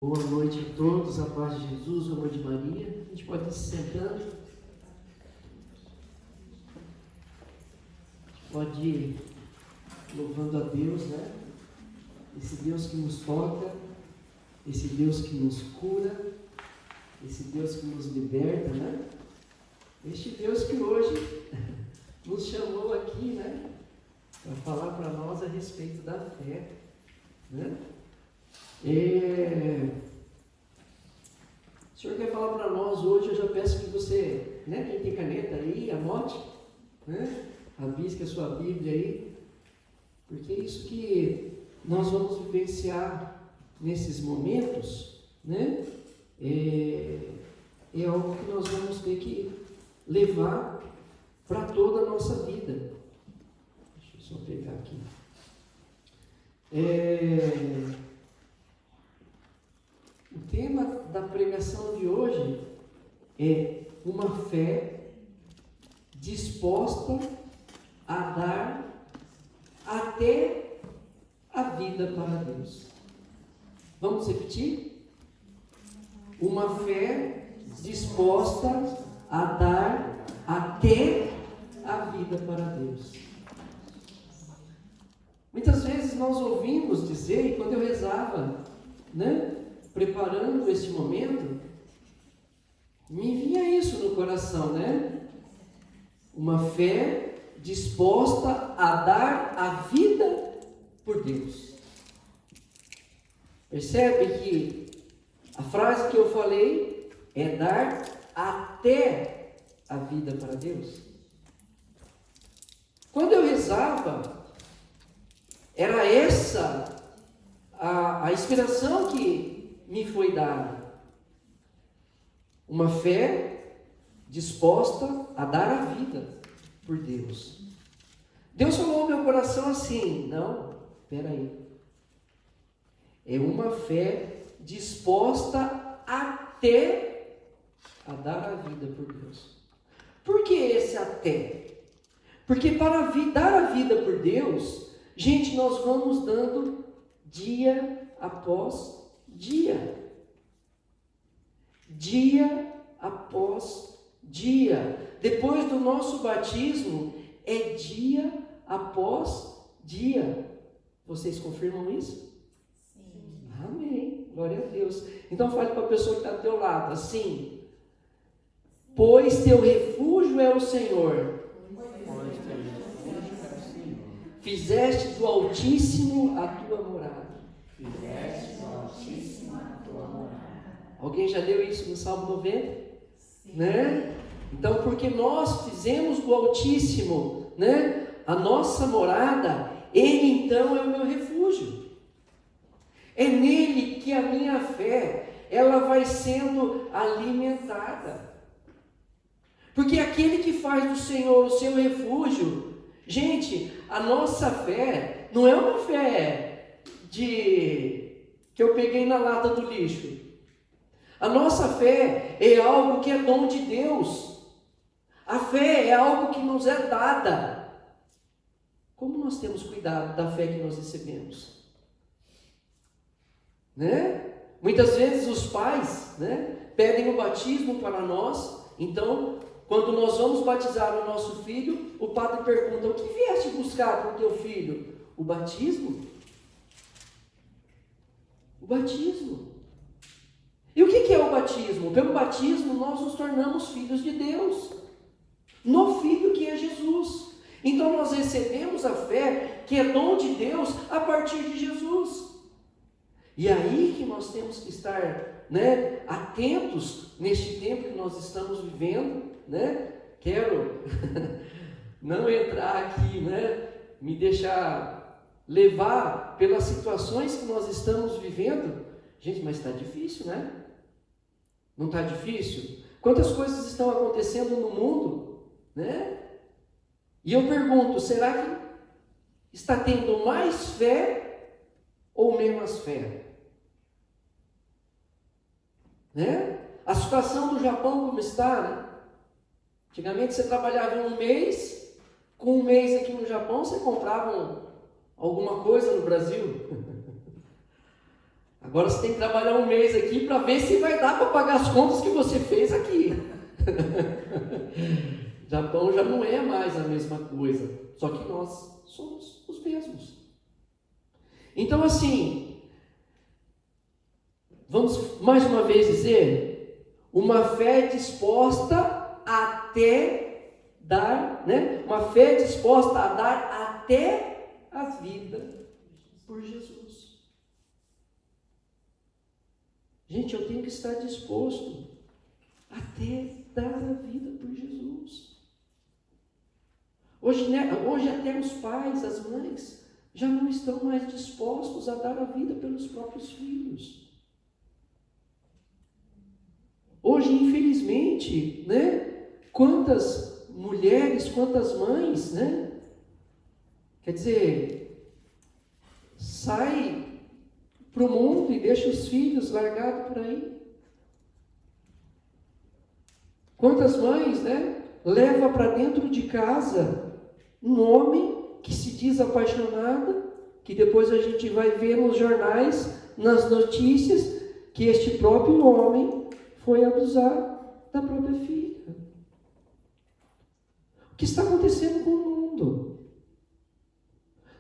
Boa noite a todos, a paz de Jesus, o amor de Maria. A gente pode ir se sentando. A gente pode ir louvando a Deus, né? Esse Deus que nos toca, esse Deus que nos cura, esse Deus que nos liberta, né? Este Deus que hoje nos chamou aqui, né? Para falar para nós a respeito da fé, né? O Senhor quer falar para nós hoje. Eu já peço que você, né, quem tem caneta aí, anote, né, rabisque a sua Bíblia aí, porque é isso que nós vamos vivenciar nesses momentos, né, é algo que nós vamos ter que levar para toda a nossa vida. Deixa eu só pegar aqui. O tema da pregação de hoje é uma fé disposta a dar até a vida para Deus. Vamos repetir? Uma fé disposta a dar até a vida para Deus. Muitas vezes nós ouvimos dizer, e quando eu rezava, né, preparando este momento, me vinha isso no coração, né? Uma fé disposta a dar a vida por Deus. Percebe que a frase que eu falei é dar até a vida para Deus? Quando eu rezava, era essa a inspiração que me foi dada. Uma fé disposta a dar a vida por Deus. Deus falou ao meu coração assim: não, espera aí. É uma fé disposta até a dar a vida por Deus. Por que esse até? Porque para dar a vida por Deus, gente, nós vamos dando dia após dia. Dia após dia. Depois do nosso batismo, é dia após dia. Vocês confirmam isso? Sim. Amém. Glória a Deus. Então fale para a pessoa que está do teu lado assim: pois teu refúgio é o Senhor. Fizeste do Altíssimo a tua morada. Alguém já leu isso no Salmo 90? Sim. Né? Então, porque nós fizemos do Altíssimo, né, a nossa morada, Ele então é o meu refúgio. É nele que a minha fé, ela vai sendo alimentada. Porque aquele que faz do Senhor o seu refúgio, gente, a nossa fé não é uma fé que eu peguei na lata do lixo. A nossa fé é algo que é dom de Deus. A fé é algo que nos é dada. Como nós temos cuidado da fé que nós recebemos? Né? Muitas vezes os pais, né, pedem o batismo para nós. Então, quando nós vamos batizar o nosso filho, o padre pergunta: o que vieste buscar para o teu filho? O batismo? O batismo. E o que é o batismo? Pelo batismo nós nos tornamos filhos de Deus, no Filho que é Jesus. Então nós recebemos a fé que é dom de Deus a partir de Jesus. E aí que nós temos que estar, né, atentos neste tempo que nós estamos vivendo, né? Quero não entrar aqui, né, me deixar levar pelas situações que nós estamos vivendo. Gente, mas está difícil, né? Não está difícil? Quantas coisas estão acontecendo no mundo, né? E eu pergunto: será que está tendo mais fé ou menos fé? Né? A situação do Japão como está, né? Antigamente você trabalhava um mês, com um mês aqui no Japão você comprava alguma coisa no Brasil. Agora você tem que trabalhar um mês aqui para ver se vai dar para pagar as contas que você fez aqui. Japão já não é mais a mesma coisa, só que nós somos os mesmos. Então assim, vamos mais uma vez dizer, uma fé disposta até dar, né? Uma fé disposta a dar até a vida por Jesus. Gente, eu tenho que estar disposto até dar a vida por Jesus. Hoje até os pais, as mães, já não estão mais dispostos a dar a vida pelos próprios filhos. Hoje, infelizmente, né, quantas mulheres, quantas mães, né, quer dizer, sai para o mundo e deixa os filhos largados por aí. Quantas mães, né, leva para dentro de casa um homem que se diz apaixonado, que depois a gente vai ver nos jornais, nas notícias, que este próprio homem foi abusar da própria filha. O que está acontecendo com o mundo?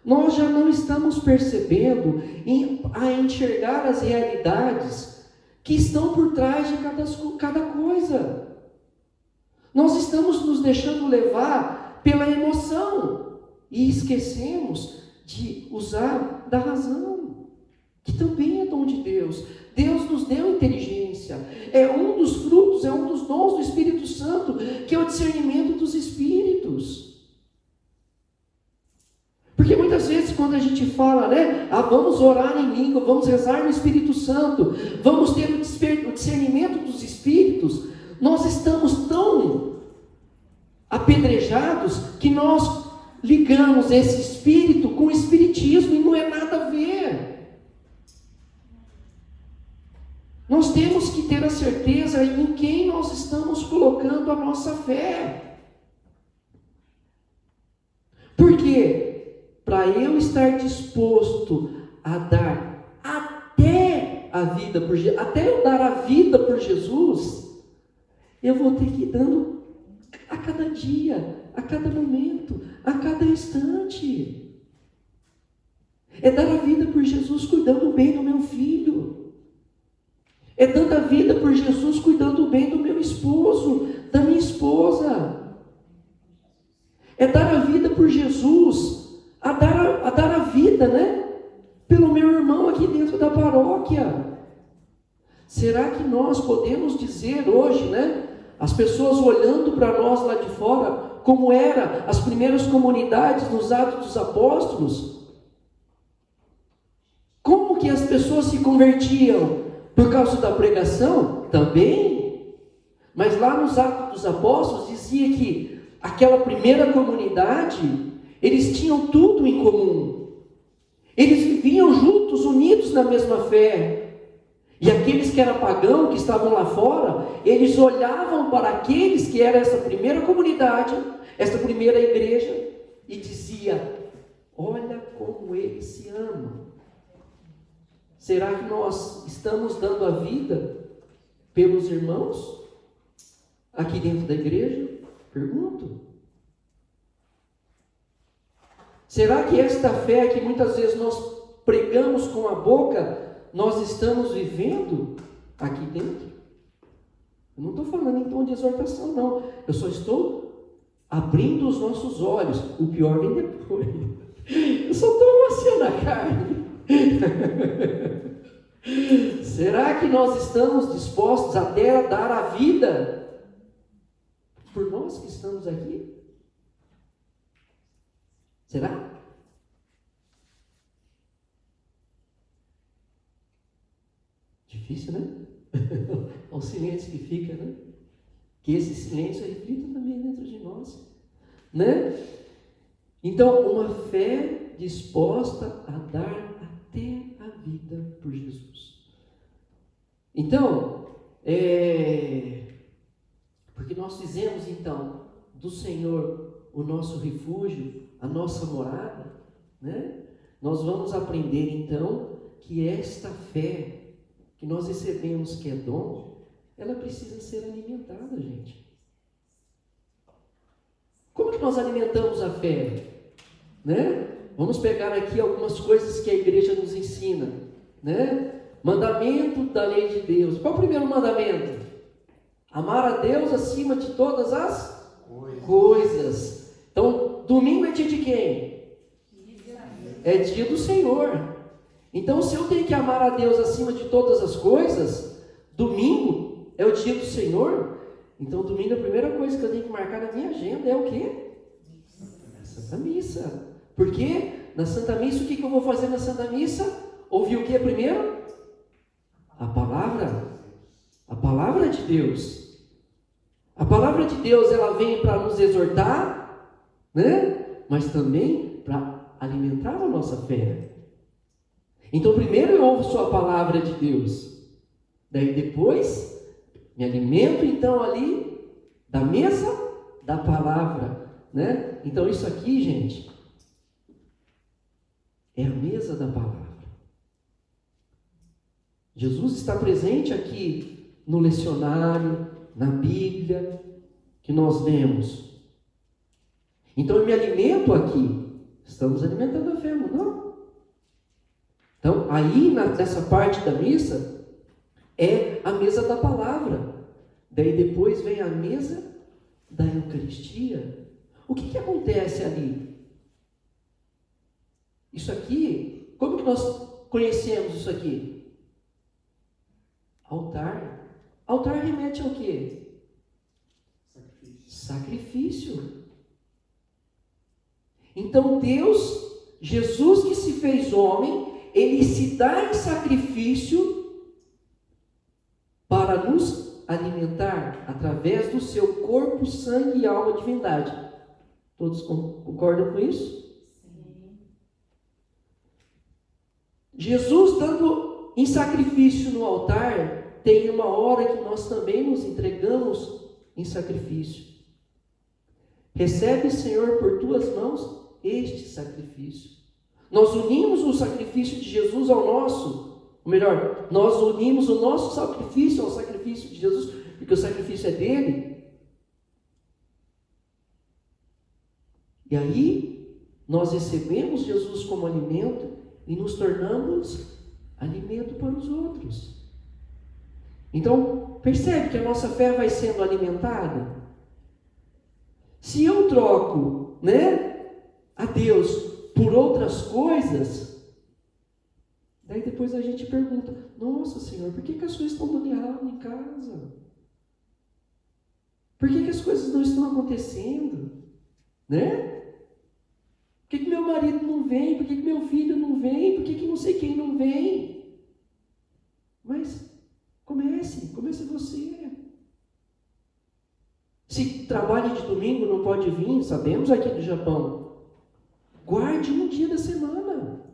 Nós já não estamos percebendo a enxergar as realidades que estão por trás de cada coisa. Nós estamos nos deixando levar pela emoção e esquecemos de usar da razão, que também é dom de Deus. Deus nos deu inteligência. É um dos frutos, é um dos dons do Espírito Santo, que é o discernimento dos espíritos. Porque muitas vezes quando a gente fala, né, vamos orar em língua, vamos rezar no Espírito Santo, vamos ter o discernimento dos espíritos, nós estamos tão apedrejados que nós ligamos esse espírito com o espiritismo e não é nada a ver. Nós temos que ter a certeza em quem nós estamos colocando a nossa fé. Por quê? Para eu estar disposto a dar até a vida por Jesus, até eu dar a vida por Jesus, eu vou ter que ir dando a cada dia, a cada momento, a cada instante. É dar a vida por Jesus cuidando bem do meu filho. É dando a vida por Jesus cuidando bem do meu esposo, da minha esposa. É dar a vida por Jesus, a dar a vida, né? Pelo meu irmão aqui dentro da paróquia. Será que nós podemos dizer hoje, né? As pessoas olhando para nós lá de fora, como era as primeiras comunidades nos Atos dos Apóstolos, como que as pessoas se convertiam? Por causa da pregação? Também. Mas lá nos Atos dos Apóstolos dizia que aquela primeira comunidade, eles tinham tudo em comum. Eles viviam juntos, unidos na mesma fé. E aqueles que eram pagãos, que estavam lá fora, eles olhavam para aqueles que eram essa primeira comunidade, essa primeira igreja, e dizia: olha como eles se amam. Será que nós estamos dando a vida pelos irmãos aqui dentro da igreja? Pergunto. Será que esta fé que muitas vezes nós pregamos com a boca, nós estamos vivendo aqui dentro? Eu não estou falando em tom de exortação, não. Eu só estou abrindo os nossos olhos. O pior vem depois. Eu só estou amaciando a carne. Será que nós estamos dispostos até a dar a vida por nós que estamos aqui? Será? Difícil, né? O silêncio que fica, né? Que esse silêncio reflita também dentro de nós, né? Então, uma fé disposta a dar até a vida por Jesus. Então, porque nós fizemos então do Senhor o nosso refúgio, a nossa morada, né? Nós vamos aprender então que esta fé que nós recebemos, que é dom, ela precisa ser alimentada, gente. Como que nós alimentamos a fé? Né? Vamos pegar aqui algumas coisas que a igreja nos ensina, né? Mandamento da lei de Deus. Qual é o primeiro mandamento? Amar a Deus acima de todas as coisas. Então, domingo é dia de quem? É dia do Senhor. Então, se eu tenho que amar a Deus acima de todas as coisas, domingo é o dia do Senhor. Então, domingo a primeira coisa que eu tenho que marcar na minha agenda é o quê? Santa Missa. Por quê? Na Santa Missa, o que eu vou fazer na Santa Missa? Ouvir o que primeiro? A palavra. A palavra de Deus. A palavra de Deus, ela vem para nos exortar, né? Mas também para alimentar a nossa fé. Então, primeiro eu ouço a palavra de Deus. Daí depois, me alimento então ali da mesa da palavra, né? Então isso aqui, gente, é a mesa da palavra. Jesus está presente aqui no lecionário, na Bíblia, que nós lemos. Então eu me alimento aqui. Estamos alimentando a fé, não? Então, aí nessa parte da missa, é a mesa da palavra. Daí depois vem a mesa da Eucaristia. O que acontece ali? Isso aqui, como que nós conhecemos isso aqui? Altar. Altar remete ao quê? Sacrifício. Então Deus, Jesus que se fez homem, Ele se dá em sacrifício para nos alimentar através do seu corpo, sangue e alma divindade. Todos concordam com isso? Sim. Jesus dando em sacrifício no altar, tem uma hora que nós também nos entregamos em sacrifício. Recebe, Senhor, por tuas mãos este sacrifício. Nós unimos o sacrifício de Jesus ao nosso, ou melhor, nós unimos o nosso sacrifício ao sacrifício de Jesus, porque o sacrifício é dele. E aí, nós recebemos Jesus como alimento e nos tornamos alimento para os outros. Então, percebe que a nossa fé vai sendo alimentada? Se eu troco, a Deus por outras coisas, daí depois a gente pergunta: nossa, Senhor, por que as coisas estão dando errado em casa? Por que as coisas não estão acontecendo? Por que meu marido não vem? Por que meu filho não vem? Por que não sei quem não vem? Mas comece você. Se trabalha de domingo, não pode vir, sabemos aqui do Japão. Guarde um dia da semana.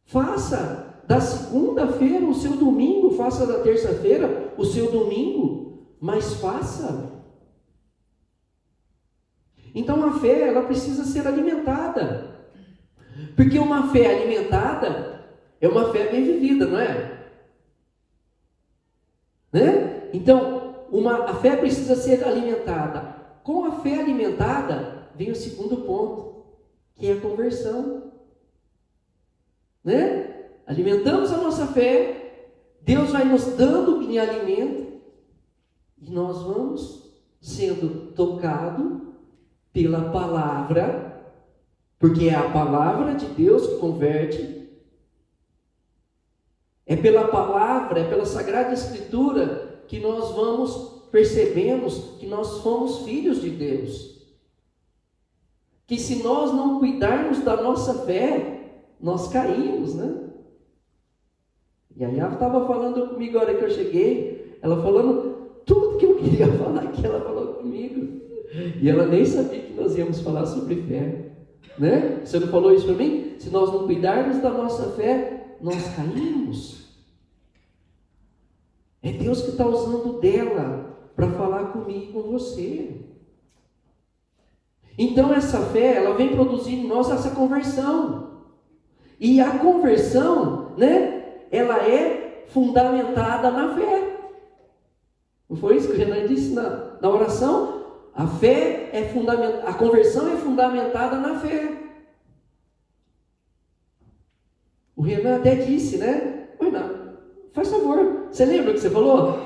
Faça da segunda-feira o seu domingo, faça da terça-feira o seu domingo, mas faça. Então a fé, ela precisa ser alimentada. Porque uma fé alimentada é uma fé bem vivida, não é? Então, a fé precisa ser alimentada. Com a fé alimentada, vem o segundo ponto, que é a conversão. Alimentamos a nossa fé, Deus vai nos dando em alimento, e nós vamos sendo tocados pela palavra, porque é a palavra de Deus que converte. É pela palavra, é pela Sagrada Escritura que nós percebemos que nós fomos filhos de Deus. Que se nós não cuidarmos da nossa fé, nós caímos, E a Yara estava falando comigo a hora que eu cheguei, ela falando tudo que eu queria falar, que ela falou comigo. E ela nem sabia que nós íamos falar sobre fé. Você não falou isso para mim? Se nós não cuidarmos da nossa fé, nós caímos. É Deus que está usando dela para falar comigo e com você. Então essa fé, ela vem produzir em nós essa conversão. E a conversão, ela é fundamentada na fé. Não foi isso que o Renan disse na oração? A fé é fundamentada, a conversão é fundamentada na fé. O Renan até disse, né? Renan, faz favor, você lembra o que você falou?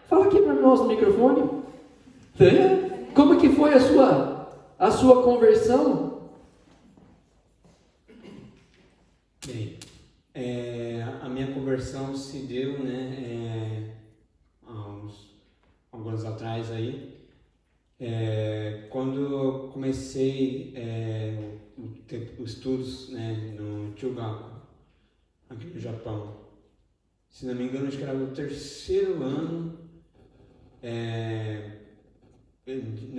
Fala aqui para nós no microfone. Como que foi a sua conversão? Bem, a minha conversão se deu, né, há alguns anos atrás aí, quando eu comecei os estudos, né, no Chugaku, aqui no Japão. Se não me engano, acho que era no terceiro ano.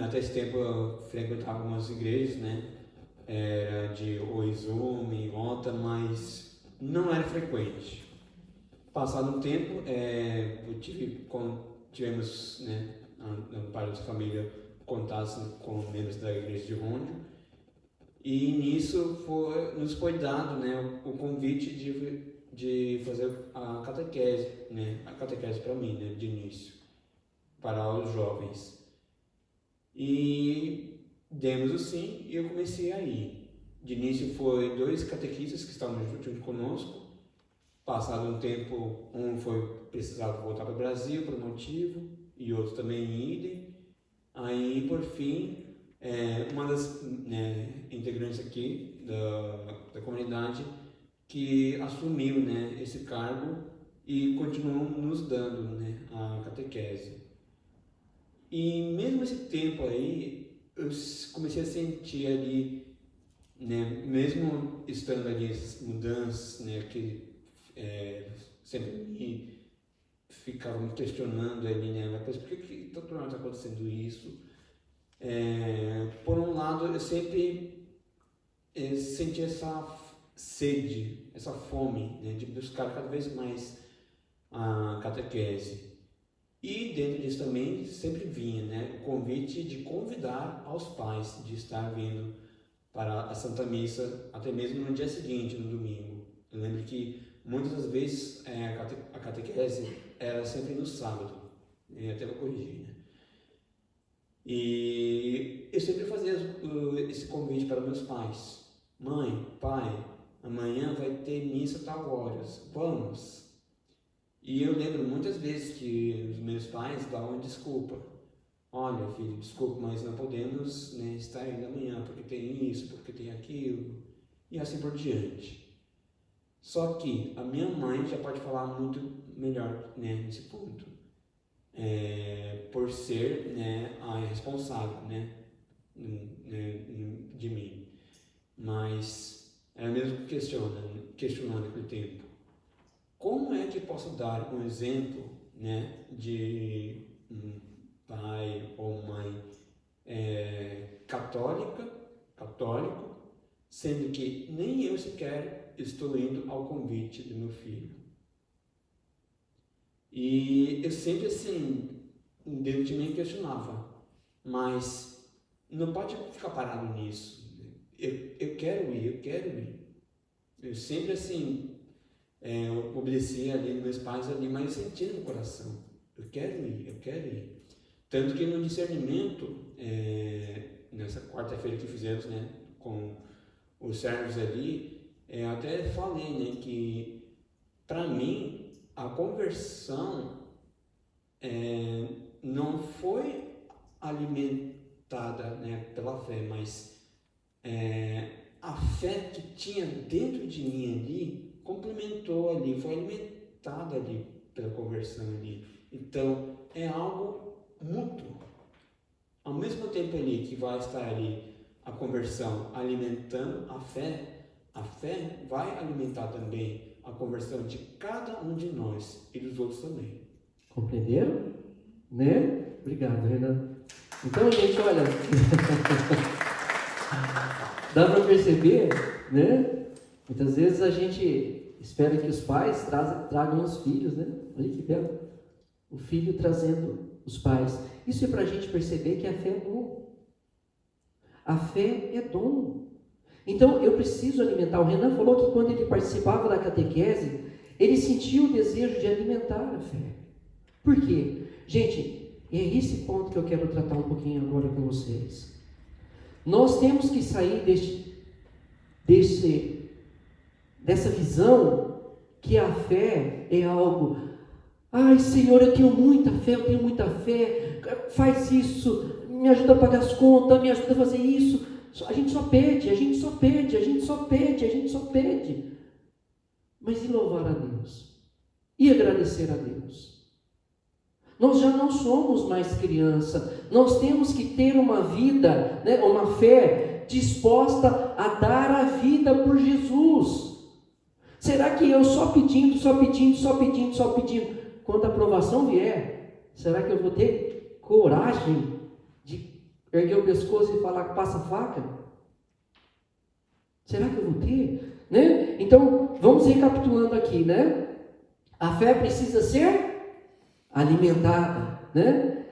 Até esse tempo eu frequentava algumas igrejas, né? Era de Oizumi, Ota, mas não era frequente. Passado um tempo, tivemos, né, no pai da família, contato com membros da igreja de Honjo, e nisso nos foi dado, né, o convite de fazer a catequese, né, a catequese para mim, né, de início, para os jovens. E demos o sim e eu comecei a ir. De início foi 2 catequistas que estavam junto conosco. Passado um tempo, um precisava voltar para o Brasil por um motivo e outro também idem. Aí, por fim, uma das, né, integrantes aqui da comunidade que assumiu, né, esse cargo e continuou nos dando, né, a catequese. E mesmo esse tempo aí, eu comecei a sentir ali, né, mesmo estando ali essas mudanças, né, que sempre me ficavam me questionando ali, né, mas por que está acontecendo isso? Por um lado, eu sempre senti essa sede, essa fome, né, de buscar cada vez mais a catequese. E dentro disso também sempre vinha, né, o convite de convidar aos pais de estar vindo para a Santa Missa, até mesmo no dia seguinte, no domingo. Eu lembro que muitas das vezes a catequese era sempre no sábado, até vou corrigir, né? E eu sempre fazia esse convite para meus pais. Mãe, pai, amanhã vai ter missa tal horas, vamos? E eu lembro muitas vezes que os meus pais davam desculpa. Olha, filho, desculpa, mas não podemos, né, estar ainda amanhã, porque tem isso, porque tem aquilo, e assim por diante. Só que a minha mãe já pode falar muito melhor, né, nesse ponto. Por ser, né, a responsável, né, de mim. Mas ela mesmo questionando naquele tempo. Como é que posso dar um exemplo, né, de um pai ou mãe católico, sendo que nem eu sequer estou indo ao convite do meu filho? E eu sempre assim, dentro de mim questionava, mas não pode ficar parado nisso. Eu quero ir. Eu sempre assim, eu obedecia ali meus pais ali, mas eu sentia no coração, eu quero ir. Tanto que no discernimento, nessa quarta-feira que fizemos, né, com os servos ali, até falei, né, que para mim a conversão não foi alimentada, né, pela fé, mas a fé que tinha dentro de mim ali complementou ali, foi alimentada ali pela conversão ali. Então é algo mútuo. Ao mesmo tempo ali que vai estar ali a conversão alimentando a fé vai alimentar também a conversão de cada um de nós e dos outros também. Compreenderam? Né? Obrigado, Renan. Então, gente, olha, dá para perceber, né? Muitas vezes a gente espera que os pais tragam os filhos, né? Olha que belo. O filho trazendo os pais. Isso é para a gente perceber que a fé é dom. A fé é dom. Então, eu preciso alimentar. O Renan falou que quando ele participava da catequese, Ele sentiu o desejo de alimentar a fé. Por quê? Gente, é esse ponto que eu quero tratar um pouquinho agora com vocês. Nós temos que sair dessa visão que a fé é algo, ai Senhor, eu tenho muita fé, faz isso, me ajuda a pagar as contas, me ajuda a fazer isso. A gente só pede. Mas e louvar a Deus? E agradecer a Deus? Nós já não somos mais criança, nós temos que ter uma vida, né, uma fé disposta a dar a vida por Jesus. Será que eu só pedindo, quando a aprovação vier, será que eu vou ter coragem de erguer o pescoço e falar passa a faca? Será que eu vou ter? Né? Então, vamos recapitulando aqui, né? A fé precisa ser alimentada, né?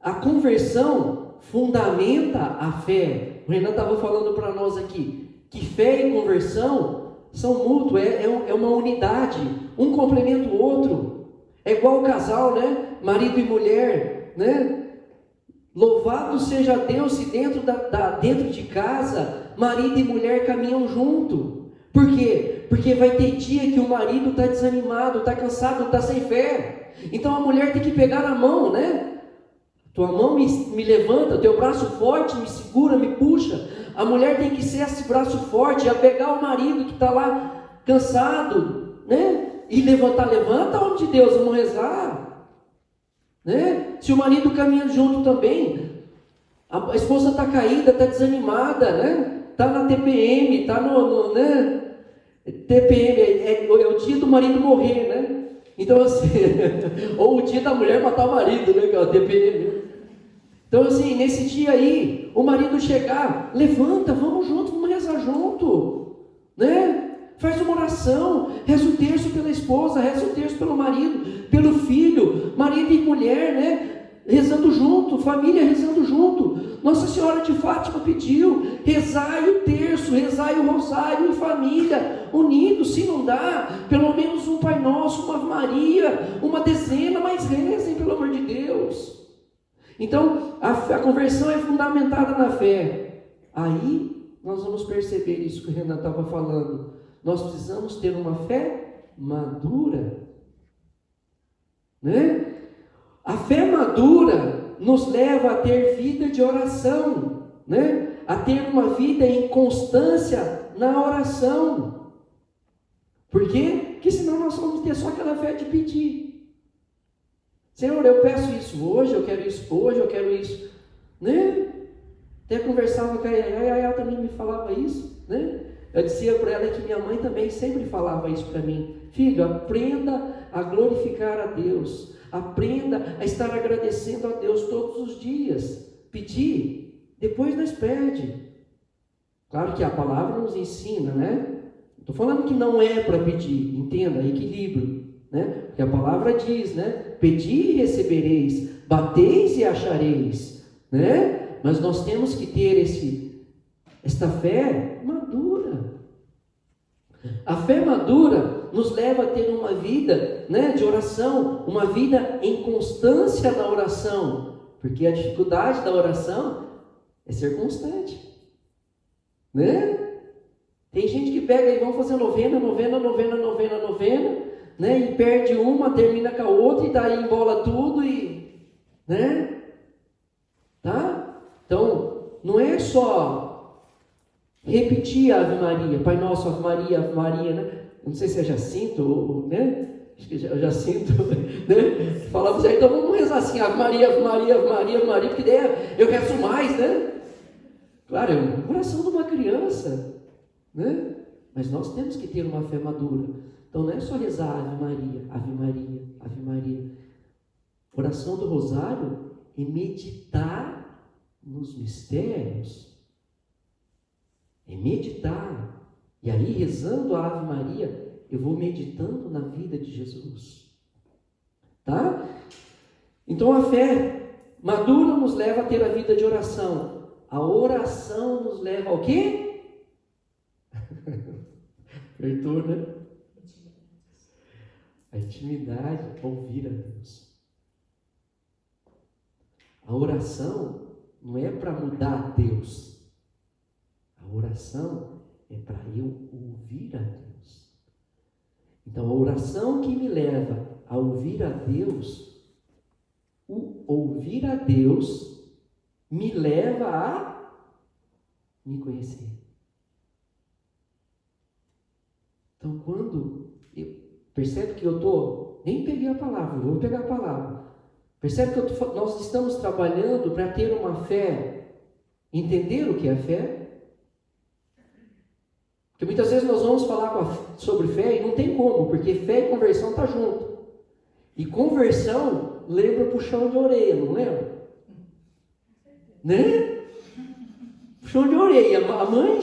A conversão fundamenta a fé. O Renan estava falando para nós aqui que fé e conversão são mútuos, é uma unidade, um complementa o outro. É igual o casal, né? Marido e mulher, né? Louvado seja Deus se dentro de casa, marido e mulher caminham junto. Por quê? Porque vai ter dia que o marido está desanimado, está cansado, está sem fé. Então a mulher tem que pegar a mão, né? Tua mão me levanta, teu braço forte me segura, me puxa. A mulher tem que ser esse braço forte, a pegar o marido que está lá cansado, né? E levanta, homem de Deus, vamos rezar. Né? Se o marido caminha junto também, a esposa está caída, está desanimada, né? Está na TPM, está né? TPM é o dia do marido morrer, né? Então assim, ou o dia da mulher matar o marido, né? Que é o TPM. Então assim, nesse dia aí, o marido chegar, levanta, vamos junto, vamos rezar junto, né? Faz uma oração, reza o terço pela esposa, reza o terço pelo marido, pelo filho, marido e mulher, né? Rezando junto, família rezando junto. Nossa Senhora de Fátima pediu, rezai o terço, rezai o rosário em família, unidos. Se não dá, pelo menos um Pai Nosso, uma Ave Maria, uma dezena, mas rezem, pelo amor de Deus. Então, a conversão é fundamentada na fé. Aí, nós vamos perceber isso que o Renan estava falando. Nós precisamos ter uma fé madura, né? A fé madura nos leva a ter vida de oração, né? A ter uma vida em constância na oração. Por quê? Porque senão nós vamos ter só aquela fé de pedir. Senhor, eu peço isso hoje, eu quero isso hoje, eu quero isso, né? Até conversava com a Yaya também me falava isso, né? Eu dizia para ela que minha mãe também sempre falava isso para mim. Filho, aprenda a glorificar a Deus. Aprenda a estar agradecendo a Deus todos os dias. Pedir, depois nós pede. Claro que a palavra nos ensina, né? Estou falando que não é para pedir, entenda, equilíbrio, né? Porque a palavra diz, né? Pedi e recebereis, bateis e achareis, né? Mas nós temos que ter esta fé madura. A fé madura nos leva a ter uma vida, né, de oração, uma vida em constância na oração, porque a dificuldade da oração é ser constante, né? Tem gente que pega e vão fazer novena, né, e perde uma, termina com a outra e daí embola tudo e, né? Tá? Então, não é só repetir a Ave Maria, Pai Nosso, Ave Maria, né? Não sei se é Jacinto, né? Acho que é Jacinto, né? Falava assim, então vamos rezar assim, Ave Maria, porque daí eu rezo mais, né? Claro, é uma oração de uma criança, né? Mas nós temos que ter uma fé madura. Então não é só rezar Ave Maria, Ave Maria, Ave Maria. Oração do Rosário é meditar nos mistérios. É meditar. E aí, rezando a Ave Maria, eu vou meditando na vida de Jesus. Tá? Então a fé madura nos leva a ter a vida de oração. A oração nos leva ao quê? Apertou, né? A intimidade é ouvir a Deus. A oração não é para mudar Deus. A oração é para eu ouvir a Deus. Então, a oração que me leva a ouvir a Deus, o ouvir a Deus me leva a me conhecer. Então, quando percebe que eu estou, nem peguei a palavra, vou pegar a palavra. Percebe que nós estamos trabalhando para ter uma fé, entender o que é fé? Porque muitas vezes nós vamos falar sobre fé e não tem como, porque fé e conversão estão junto. E conversão lembra puxão de orelha, não lembra? Né? Puxão de orelha. A mãe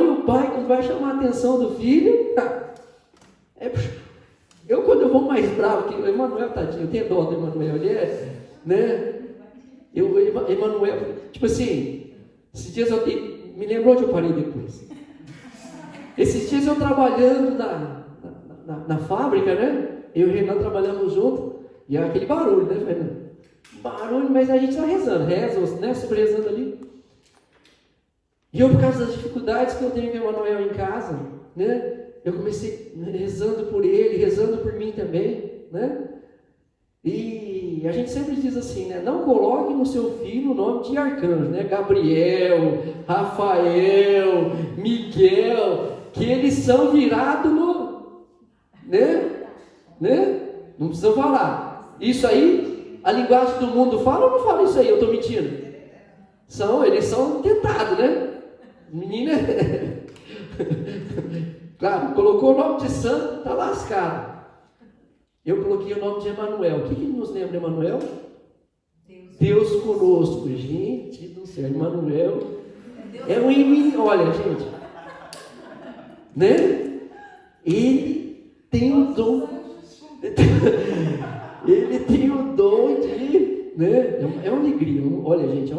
e o pai, quando vai chamar a atenção do filho, quando eu vou mais bravo, que o Emanuel, tadinho, eu tenho dó do Emanuel, ele é, né? Emanuel, tipo assim, esses dias me lembrou onde eu parei depois. Esses dias eu trabalhando na fábrica, né? Eu e o Renan trabalhamos junto, e é aquele barulho, né, Fernando? Barulho, mas a gente está rezando, né? Sempre rezando ali. E eu, por causa das dificuldades que eu tenho com o Emanuel em casa, né? Eu comecei rezando por ele, rezando por mim também, né? E a gente sempre diz assim, né? Não coloque no seu filho o nome de arcanjo, né? Gabriel, Rafael, Miguel, que eles são virados no... Né? Não precisa falar. Isso aí, a linguagem do mundo fala ou não fala isso aí? Eu estou mentindo? Eles são tentados, né? Menina... Claro, colocou o nome de santo, está lascado. Eu coloquei o nome de Emanuel. O que nos lembra Emanuel? Deus conosco. Gente do céu, Emanuel é um inimigo. Olha, gente, né? Ele tem o dom. Ele tem o dom de, né? É uma alegria. Olha, gente, é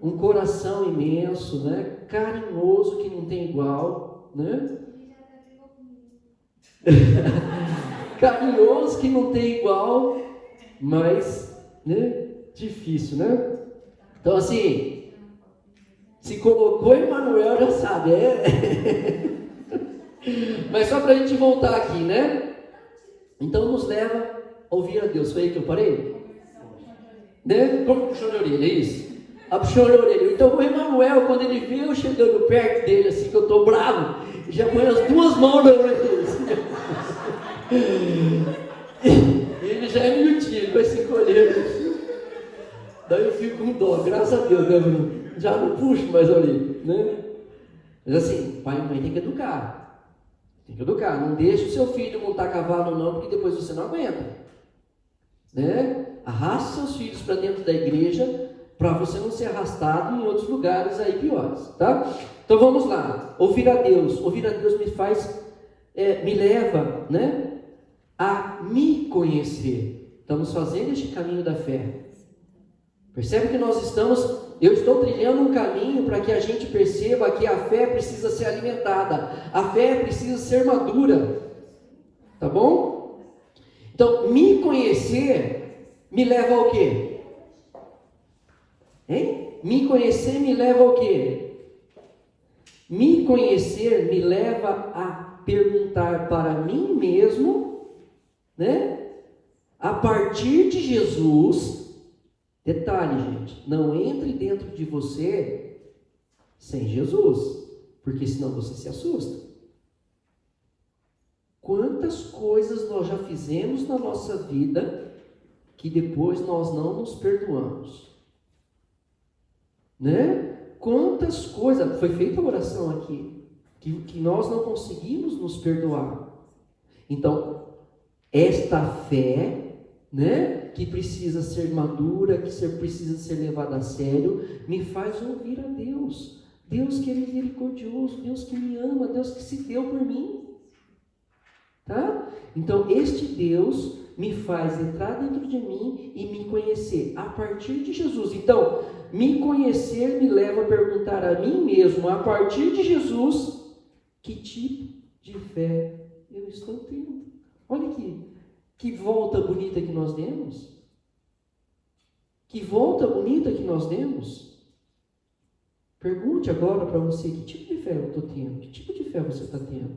um coração imenso, né? Carinhoso que não tem igual, né? Carinhoso que não tem igual, mas, né, difícil, né? Então, assim, se colocou Emanuel, já sabe, Mas só para a gente voltar aqui, né? Então, nos leva a ouvir a Deus. Foi aí que eu parei? Né? Como puxão de orelha, é isso? A puxão de orelha. Então, o Emanuel, quando ele vê eu chegando perto dele, assim, que eu estou bravo, já põe as duas mãos na orelha dele. Ele já é miudinho, ele vai se encolher. Daí eu fico com dó, graças a Deus, né, Bruno? Já não puxo mais ali, né? Mas assim, pai e mãe tem que educar. Tem que educar. Não deixe o seu filho montar cavalo não, porque depois você não aguenta. Né? Arraste seus filhos para dentro da igreja, para você não ser arrastado em outros lugares aí piores, tá? Então vamos lá. Ouvir a Deus me faz, me leva, né, a me conhecer. Estamos fazendo este caminho da fé. Percebe que eu estou trilhando um caminho para que a gente perceba que a fé precisa ser alimentada, a fé precisa ser madura, tá bom? Então, me conhecer me leva ao quê? Me conhecer me leva ao quê? Me conhecer me leva a perguntar para mim mesmo, né? A partir de Jesus. Detalhe, gente, não entre dentro de você sem Jesus, porque senão você se assusta. Quantas coisas nós já fizemos na nossa vida que depois nós não nos perdoamos, né? Quantas coisas, foi feita a oração aqui, que nós não conseguimos nos perdoar. Então, esta fé, né, que precisa ser madura, que precisa ser levada a sério, me faz ouvir a Deus. Deus que é misericordioso, Deus que me ama, Deus que se deu por mim. Tá? Então, este Deus me faz entrar dentro de mim e me conhecer a partir de Jesus. Então, me conhecer me leva a perguntar a mim mesmo, a partir de Jesus, que tipo de fé eu estou tendo. Olha Que volta bonita que nós demos. Que volta bonita que nós demos. Pergunte agora para você, que tipo de fé eu estou tendo? Que tipo de fé você está tendo?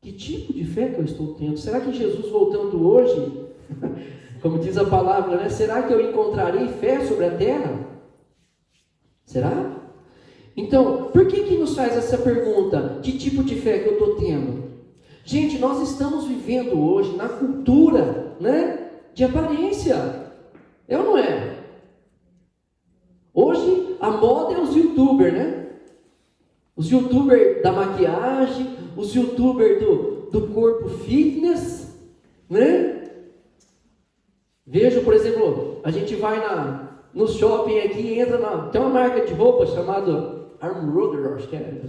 Que tipo de fé que eu estou tendo? Será que Jesus voltando hoje, como diz a palavra, né? Será que eu encontrarei fé sobre a terra? Será? Então, por que nos faz essa pergunta? Que tipo de fé que eu estou tendo? Gente, nós estamos vivendo hoje na cultura, né, de aparência. É ou não é? Hoje a moda é os youtubers, né? Os youtubers da maquiagem, os youtubers do corpo fitness, né? Vejo, por exemplo, a gente vai no shopping aqui e entra tem uma marca de roupa chamada Armroder, acho que é.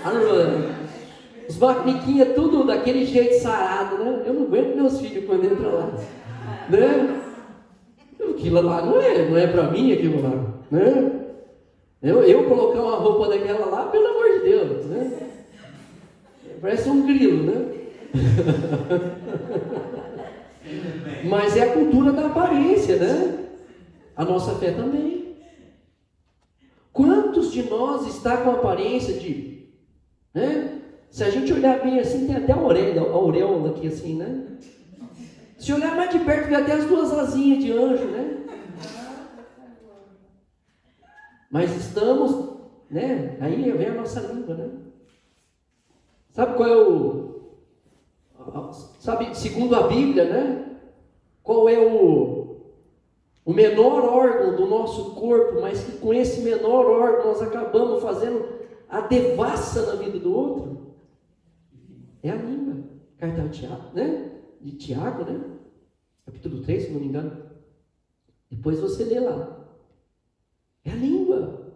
Armroder. Os manequinhos tudo daquele jeito sarado, né? Eu não aguento meus filhos quando entram lá, né? Aquilo lá não é para mim aquilo lá, né? Eu colocar uma roupa daquela lá, pelo amor de Deus, né? Parece um grilo, né? Mas é a cultura da aparência, né? A nossa fé também. Quantos de nós está com a aparência de, né? Se a gente olhar bem assim, tem até a auréola aqui assim, né? Se olhar mais de perto, vê até as duas asinhas de anjo, né? Mas estamos, né? Aí vem a nossa língua, né? Sabe qual é sabe, segundo a Bíblia, né? Qual é o menor órgão do nosso corpo, mas que com esse menor órgão nós acabamos fazendo a devassa na vida do outro? É a língua. Carta de Tiago, né? De Tiago, né? Capítulo 3, se não me engano. Depois você lê lá. É a língua.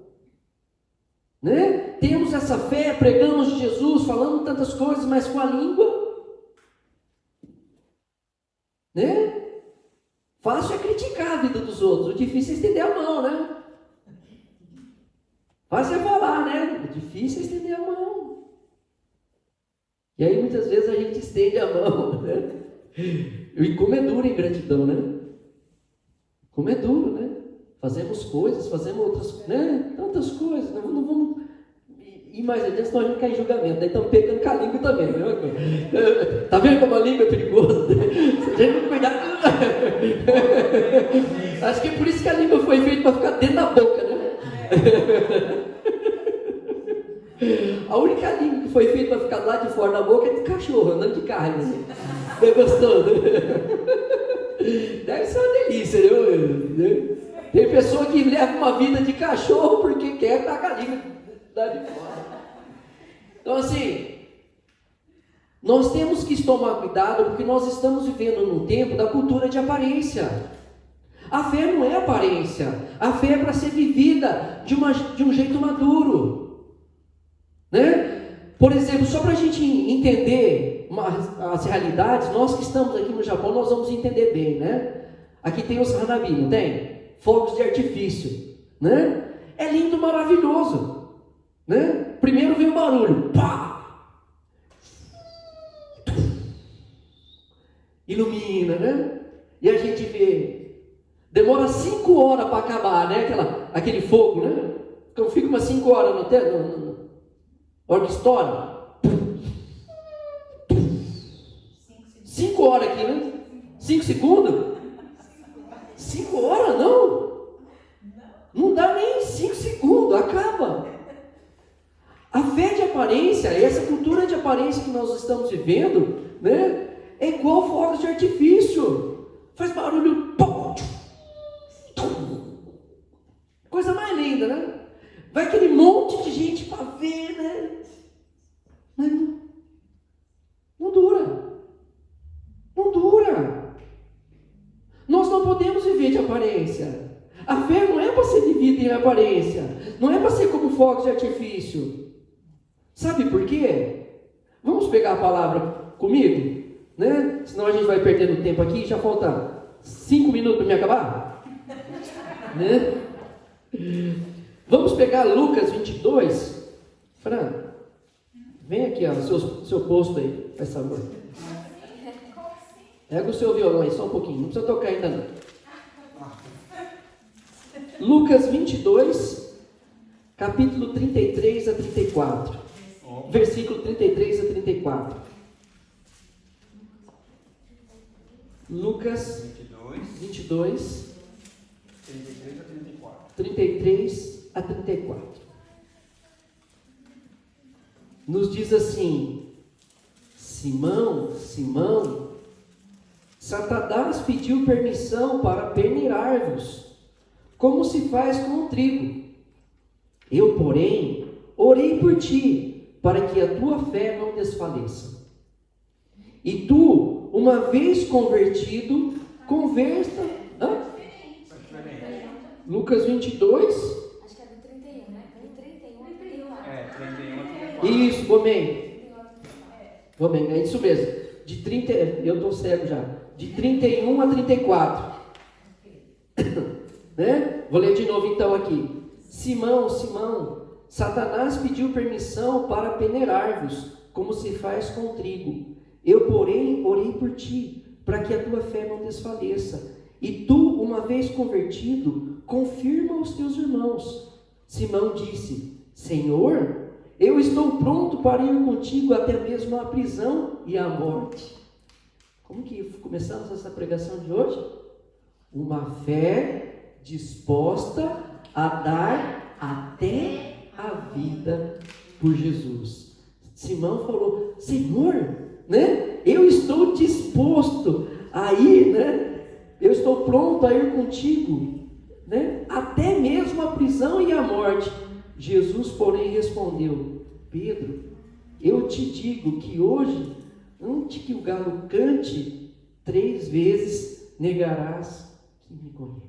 Né? Temos essa fé, pregamos de Jesus, falando tantas coisas, mas com a língua. Né? Fácil é criticar a vida dos outros, o difícil é estender a mão, né? Fácil é falar, né? O difícil é estender a mão. E aí muitas vezes a gente estende a mão, né? E como é duro a ingratidão, né? Como é duro, né? Fazemos coisas, fazemos outras, né? Tantas coisas, não vamos ir mais adiante, senão a gente cai em julgamento. Daí estamos pegando com a língua também, né? Tá vendo como a língua é perigosa? Se a gente não cuidar. Acho que é por isso que a língua foi feita para ficar dentro da boca, né? A única língua que foi feita para ficar lá de fora da boca é de cachorro, andando de carne. Assim. Não é gostoso? Deve ser uma delícia, né? Tem pessoa que leva uma vida de cachorro porque quer estar com a língua lá de fora. Então assim, nós temos que tomar cuidado porque nós estamos vivendo num tempo da cultura de aparência. A fé não é aparência. A fé é para ser vivida de um jeito maduro. Né? Por exemplo, só para a gente entender as realidades, nós que estamos aqui no Japão, nós vamos entender bem, né? Aqui tem os hanabi, não tem? Fogos de artifício, né? É lindo, maravilhoso, né? Primeiro vem o barulho, pá! Ilumina, né? E a gente vê, demora 5 horas para acabar, né? Aquele fogo, né? Então fica umas 5 horas no teto. Olha que história. 5 horas aqui, né? 5 segundos? 5 horas não? Não dá nem 5 segundos, acaba. A fé de aparência, essa cultura de aparência que nós estamos vivendo, né? É igual fogos de artifício. Faz barulho. Coisa mais linda, né? Vai aquele monte de gente para ver, né? Mas não dura. Não dura. Nós não podemos viver de aparência. A fé não é para ser vivida em aparência. Não é para ser como fogos de artifício. Sabe por quê? Vamos pegar a palavra comigo? Né? Senão a gente vai perdendo tempo aqui. Já falta 5 minutos para me acabar. Né? Vamos pegar Lucas 22, Fran. Vem aqui, ó, seu posto aí, faz favor. Pega o seu violão aí, só um pouquinho, não precisa tocar ainda não. Lucas 22, capítulo 33 a 34. Versículo 33 a 34. Lucas 22, 33 a 34. Nos diz assim: Simão, Simão, Satanás pediu permissão para peneirar-vos, como se faz com o trigo. Eu, porém, orei por ti, para que a tua fé não desfaleça. E tu, uma vez convertido, conversa. Lucas 22. Acho que é do 31, né? Do 31 a 34. É, 31 a 34. Isso, Gomen. É isso mesmo. De 30, eu estou cego já. De 31 a 34. Né? Vou ler de novo então aqui. Simão, Simão, Satanás pediu permissão para peneirar-vos, como se faz com trigo. Eu, porém, orei por ti, para que a tua fé não desfaleça. E tu, uma vez convertido, confirma os teus irmãos. Simão disse: Senhor, eu estou pronto para ir contigo até mesmo à prisão e à morte. Como que começamos essa pregação de hoje? Uma fé disposta a dar até a vida por Jesus. Simão falou: Senhor, né? Eu estou disposto a ir, né? Eu estou pronto a ir contigo, né? Até mesmo a prisão e a morte. Jesus, porém, respondeu: Pedro, eu te digo que hoje, antes que o galo cante, 3 vezes negarás que me conhece.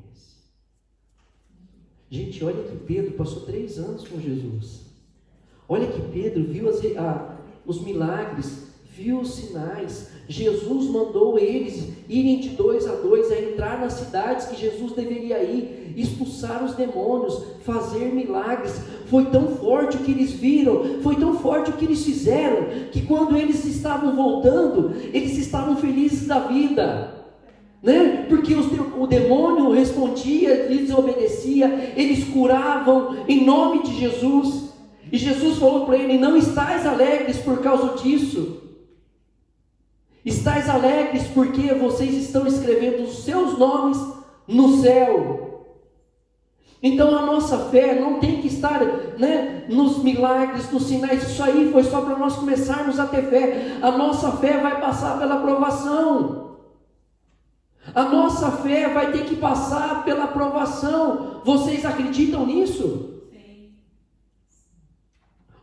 Gente, olha que Pedro passou 3 anos com Jesus. Olha que Pedro viu os milagres, viu os sinais. Jesus mandou eles irem de 2 a 2 a entrar nas cidades que Jesus deveria ir, expulsar os demônios, fazer milagres. Foi tão forte o que eles viram, foi tão forte o que eles fizeram, que quando eles estavam voltando, eles estavam felizes da vida, né? Porque o demônio respondia, lhes obedecia, eles curavam em nome de Jesus. E Jesus falou para ele: não estais alegres por causa disso. Estais alegres porque vocês estão escrevendo os seus nomes no céu. Então a nossa fé não tem que estar, né, nos milagres, nos sinais. Isso aí foi só para nós começarmos a ter fé. A nossa fé vai passar pela provação. A nossa fé vai ter que passar pela provação. Vocês acreditam nisso? Sim.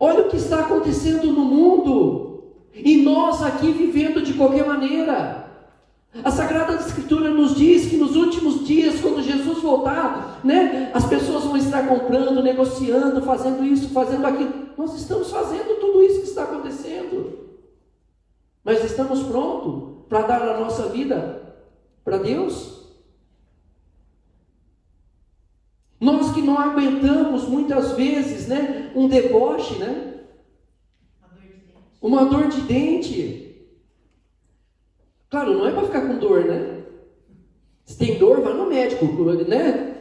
Olha o que está acontecendo no mundo. E nós aqui vivendo de qualquer maneira. A Sagrada Escritura nos diz que nos últimos dias, quando Jesus voltar, né, as pessoas vão estar comprando, negociando, fazendo isso, fazendo aquilo. Nós estamos fazendo tudo isso que está acontecendo. Mas estamos prontos para dar a nossa vida para Deus? Nós que não aguentamos muitas vezes, né, um deboche, né? Uma dor de dente. Claro, não é para ficar com dor, né? Se tem dor, vai no médico, né?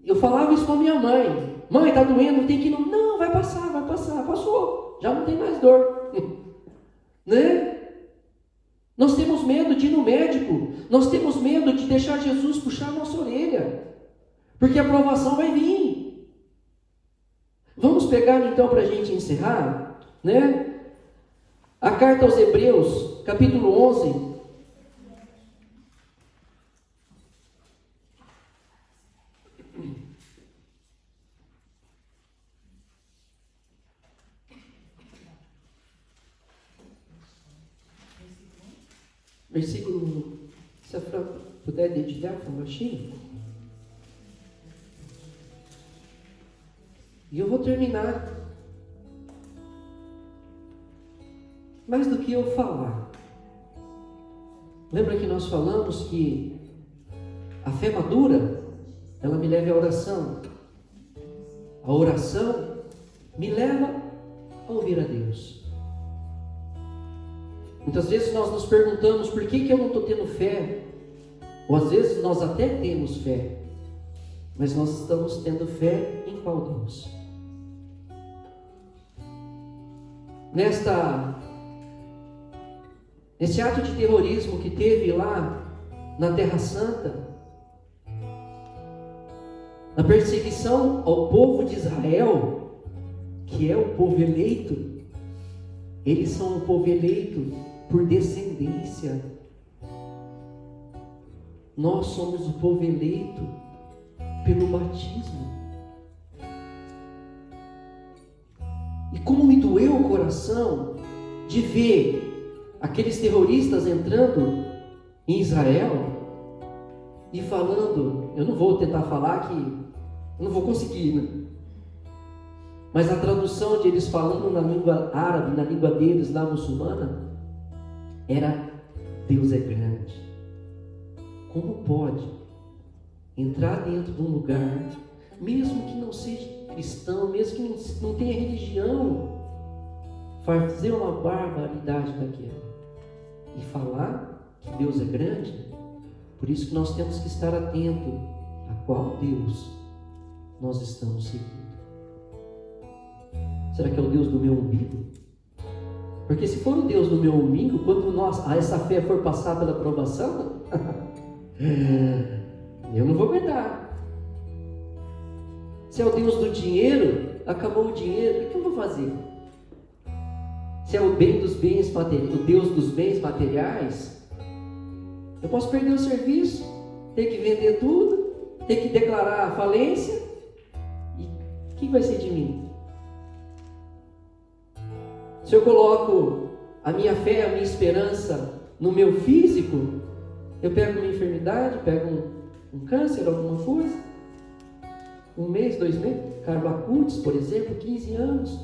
Eu falava isso com a minha mãe. Mãe, tá doendo, tem que ir no... Não, vai passar. Passou, já não tem mais dor. Né? Nós temos medo de ir no médico. Nós temos medo de deixar Jesus puxar a nossa orelha. Porque a provação vai vir. Vamos pegar então para a gente encerrar, né? A carta aos Hebreus, capítulo 11. Versículo, se a Fran puder dedilhar com baixinho. E eu vou terminar. Mais do que eu falar. Lembra que nós falamos que a fé madura, ela me leva à oração. A oração me leva a ouvir a Deus. Muitas vezes nós nos perguntamos por que eu não estou tendo fé, ou às vezes nós até temos fé, mas nós estamos tendo fé em qual Deus? Nesse ato de terrorismo que teve lá na Terra Santa, na perseguição ao povo de Israel, que é o povo eleito, eles são o povo eleito por descendência. Nós somos o povo eleito pelo batismo. E como me doeu o coração de ver aqueles terroristas entrando em Israel e falando, eu não vou tentar falar que eu não vou conseguir, né? Mas a tradução de eles falando na língua árabe, na língua deles lá muçulmana, era: Deus é grande. Como pode entrar dentro de um lugar, mesmo que não seja cristão, mesmo que não tenha religião, fazer uma barbaridade daquela e falar que Deus é grande? Por isso que nós temos que estar atento a qual Deus nós estamos seguindo. Será que é o Deus do meu umbigo? Porque se for o Deus do meu umbigo, quando essa fé for passar pela provação, eu não vou aguentar. Se é o Deus do dinheiro, acabou o dinheiro, o que eu vou fazer? Se é o Deus dos bens materiais, eu posso perder o serviço, ter que vender tudo, ter que declarar a falência, e o que vai ser de mim? Se eu coloco a minha fé, a minha esperança no meu físico, eu pego uma enfermidade, pego um câncer, alguma coisa, 1 mês, 2 meses, Carbacutis, por exemplo, 15 anos,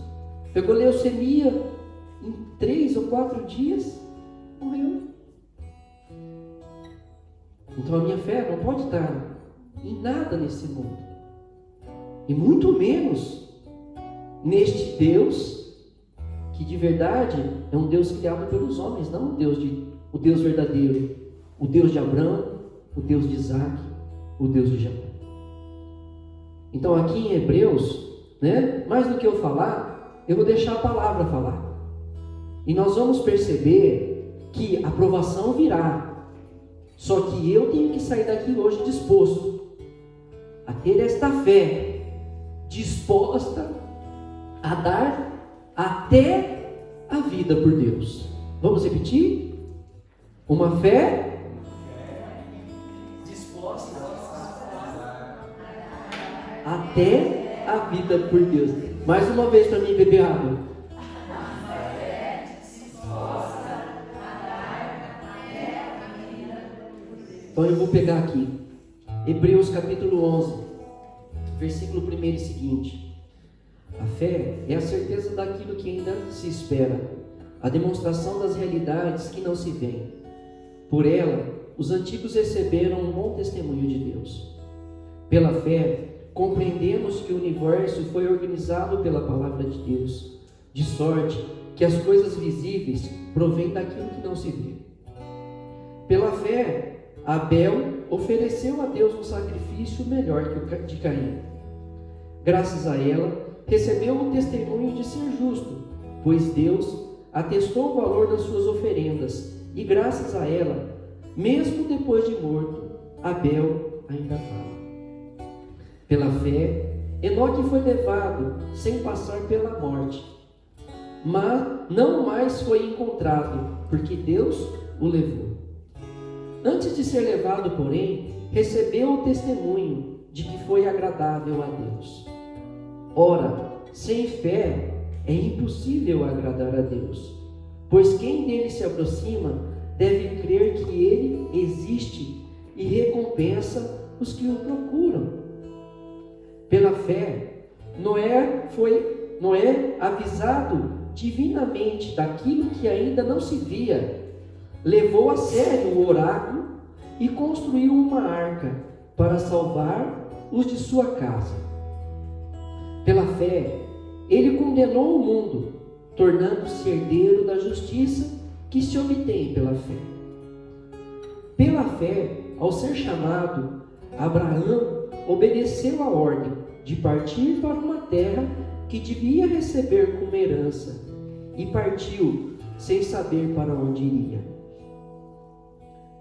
pegou leucemia, em 3 ou 4 dias, morreu. Então a minha fé não pode estar em nada nesse mundo, e muito menos neste Deus, que de verdade é um Deus criado pelos homens, não o Deus verdadeiro, o Deus de Abraão, o Deus de Isaac, o Deus de Jacó. Então aqui em Hebreus, mais do que eu falar, eu vou deixar a palavra falar. E nós vamos perceber que a provação virá. Só que eu tenho que sair daqui hoje disposto a ter esta fé, disposta a dar até a vida por Deus. Vamos repetir? Uma fé disposta até a vida por Deus. Mais uma vez para mim beber água. Então eu vou pegar aqui Hebreus capítulo 11, versículo 1 e seguinte. A fé é a certeza daquilo que ainda se espera, a demonstração das realidades que não se veem. Por ela, os antigos receberam um bom testemunho de Deus. Pela fé, compreendemos que o universo foi organizado pela palavra de Deus, de sorte que as coisas visíveis provêm daquilo que não se vê. Pela fé, Abel ofereceu a Deus um sacrifício melhor que o de Caim. Graças a ela, recebeu o testemunho de ser justo, pois Deus atestou o valor das suas oferendas, e graças a ela, mesmo depois de morto, Abel ainda fala. Pela fé, Enoque foi levado sem passar pela morte, mas não mais foi encontrado, porque Deus o levou. Antes de ser levado, porém, recebeu o testemunho de que foi agradável a Deus. Ora, sem fé é impossível agradar a Deus, pois quem dele se aproxima deve crer que ele existe e recompensa os que o procuram. Pela fé, Noé, avisado divinamente daquilo que ainda não se via, levou a sério o oráculo e construiu uma arca para salvar os de sua casa. Pela fé, ele condenou o mundo, tornando-se herdeiro da justiça que se obtém pela fé. Pela fé, ao ser chamado, Abraão obedeceu a ordem de partir para uma terra que devia receber como herança, e partiu sem saber para onde iria.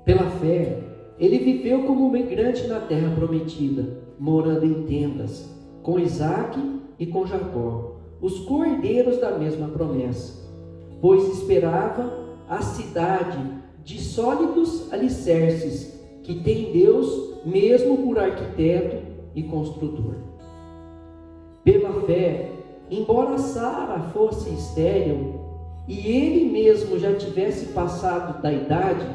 Pela fé, ele viveu como migrante na terra prometida, morando em tendas, com Isaque e com Jacó, os co-herdeiros da mesma promessa, pois esperava a cidade de sólidos alicerces, que tem Deus mesmo por arquiteto e construtor. Pela fé, embora Sara fosse estéril e ele mesmo já tivesse passado da idade,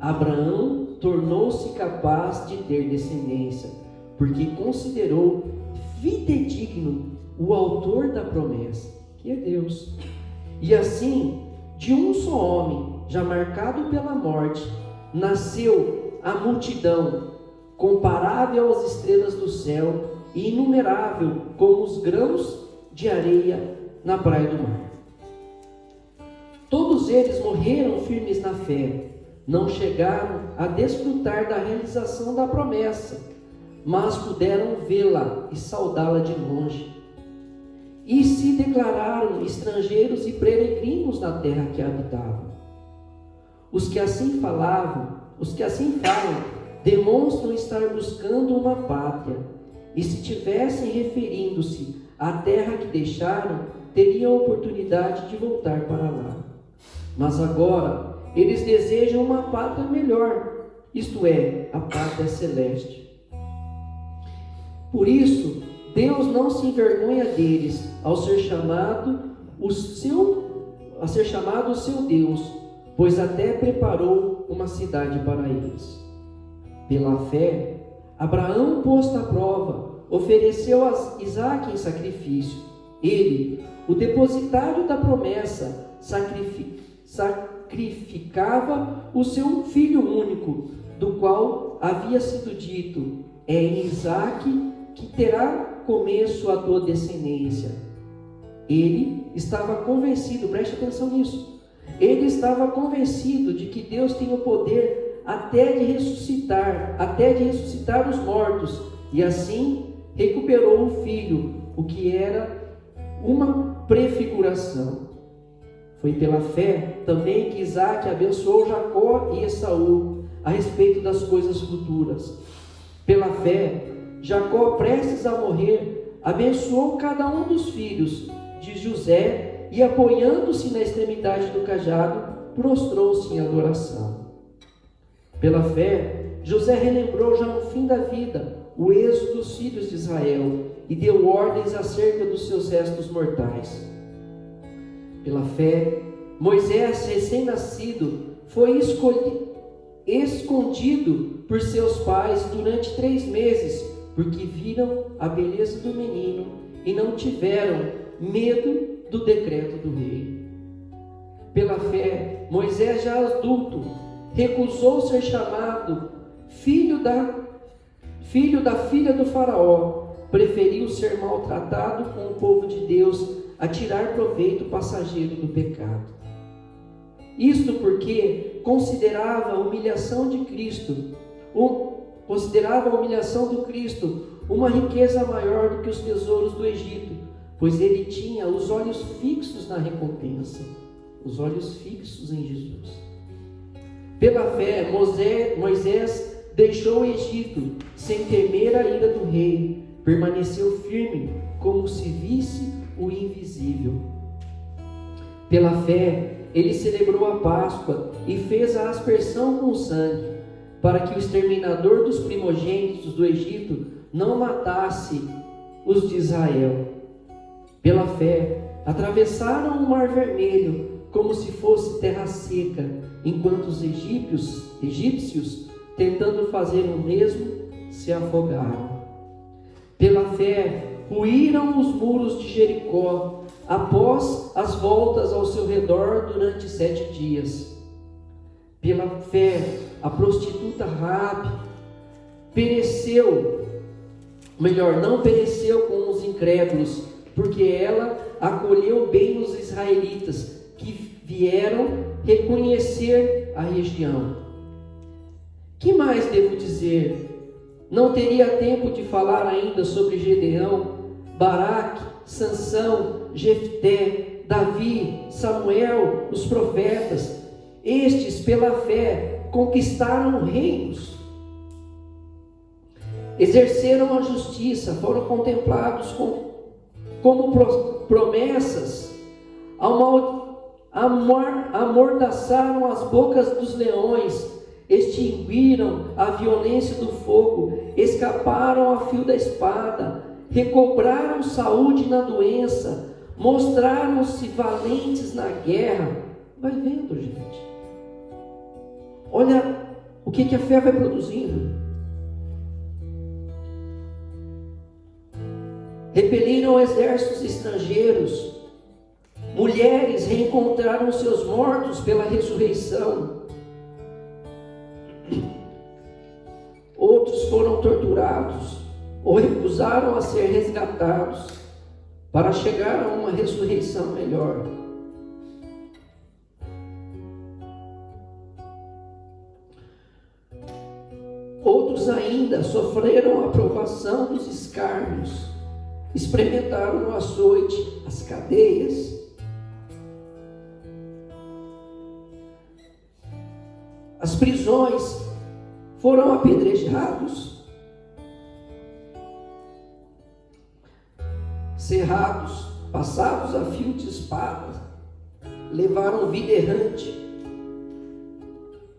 Abraão tornou-se capaz de ter descendência, porque considerou fidedigno o autor da promessa, que é Deus. E assim, de um só homem, já marcado pela morte, nasceu a multidão, comparável às estrelas do céu e inumerável como os grãos de areia na praia do mar. Todos eles morreram firmes na fé, não chegaram a desfrutar da realização da promessa, mas puderam vê-la e saudá-la de longe. E se declararam estrangeiros e peregrinos na terra que habitavam. Os que assim falam, demonstram estar buscando uma pátria, e se tivessem referindo-se à terra que deixaram, teriam a oportunidade de voltar para lá. Mas agora eles desejam uma pátria melhor, isto é, a pátria celeste. Por isso, Deus não se envergonha deles ao ser chamado o seu Deus, pois até preparou uma cidade para eles. Pela fé, Abraão, posto à prova, ofereceu a Isaque em sacrifício. Ele, o depositário da promessa, sacrificava o seu filho único, do qual havia sido dito: é em Isaque que terá começo a tua descendência. Ele estava convencido, preste atenção nisso, ele estava convencido de que Deus tem o poder até de ressuscitar os mortos, e assim recuperou o filho, o que era uma prefiguração. Foi pela fé também que Isaque abençoou Jacó e Esaú a respeito das coisas futuras. Pela fé, Jacó, prestes a morrer, abençoou cada um dos filhos de José e, apoiando-se na extremidade do cajado, prostrou-se em adoração. Pela fé, José relembrou já no fim da vida o êxodo dos filhos de Israel e deu ordens acerca dos seus restos mortais. Pela fé, Moisés, recém-nascido, foi escondido por seus pais durante 3 meses, porque viram a beleza do menino e não tiveram medo do decreto do rei. Pela fé, Moisés, já adulto, recusou ser chamado filho da filha do faraó, preferiu ser maltratado com o povo de Deus a tirar proveito passageiro do pecado. Isto porque considerava a humilhação do Cristo uma riqueza maior do que os tesouros do Egito, pois ele tinha os olhos fixos na recompensa, os olhos fixos em Jesus. Pela fé, Moisés deixou o Egito sem temer a ira do rei, permaneceu firme como se visse o invisível. Pela fé, ele celebrou a Páscoa e fez a aspersão com sangue, para que o exterminador dos primogênitos do Egito não matasse os de Israel. Pela fé, atravessaram o Mar Vermelho como se fosse terra seca, enquanto os egípcios, tentando fazer o mesmo, se afogaram. Pela fé, ruíram os muros de Jericó, após as voltas ao seu redor durante 7 dias. Pela fé, a prostituta Raabe não pereceu com os incrédulos, porque ela acolheu bem os israelitas que vieram reconhecer a região. Que mais devo dizer? Não teria tempo de falar ainda sobre Gedeão, Baraque, Sansão, Jefté, Davi, Samuel, os profetas. Estes, pela fé, conquistaram reinos, exerceram a justiça, foram contemplados como promessas, amordaçaram as bocas dos leões, extinguiram a violência do fogo, escaparam a fio da espada, recobraram saúde na doença, mostraram-se valentes na guerra. Vai vendo, gente. Olha o que a fé vai produzindo. Repeliram exércitos estrangeiros. Mulheres reencontraram seus mortos pela ressurreição. Outros foram torturados ou recusaram a ser resgatados para chegar a uma ressurreição melhor. Outros ainda sofreram a provação dos escárnios, experimentaram o açoite, as cadeias, as prisões, foram apedrejados, cerrados, passados a fio de espada, levaram vida errante,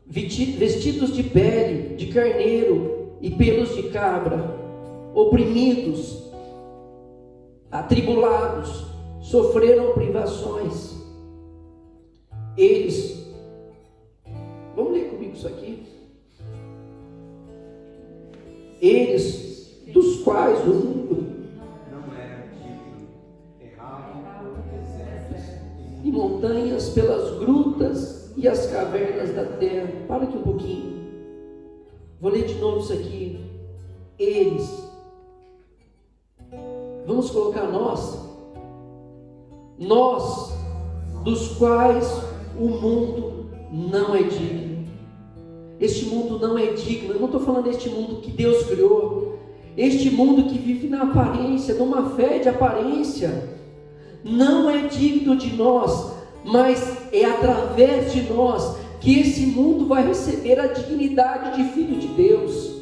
vestidos de pele, de carneiro e pelos de cabra, oprimidos, atribulados, sofreram privações. Eles, vamos ler comigo isso aqui? Eles, dos quais o mundo não era digno, erravam por desertos e montanhas, pelas grutas e as cavernas da terra. Para aqui um pouquinho. Vou ler de novo isso aqui. Eles. Vamos colocar nós, dos quais o mundo não é digno. Este mundo não é digno. Eu não estou falando deste mundo que Deus criou. Este mundo que vive na aparência, numa fé de aparência, não é digno de nós, mas é através de nós que esse mundo vai receber a dignidade de filho de Deus.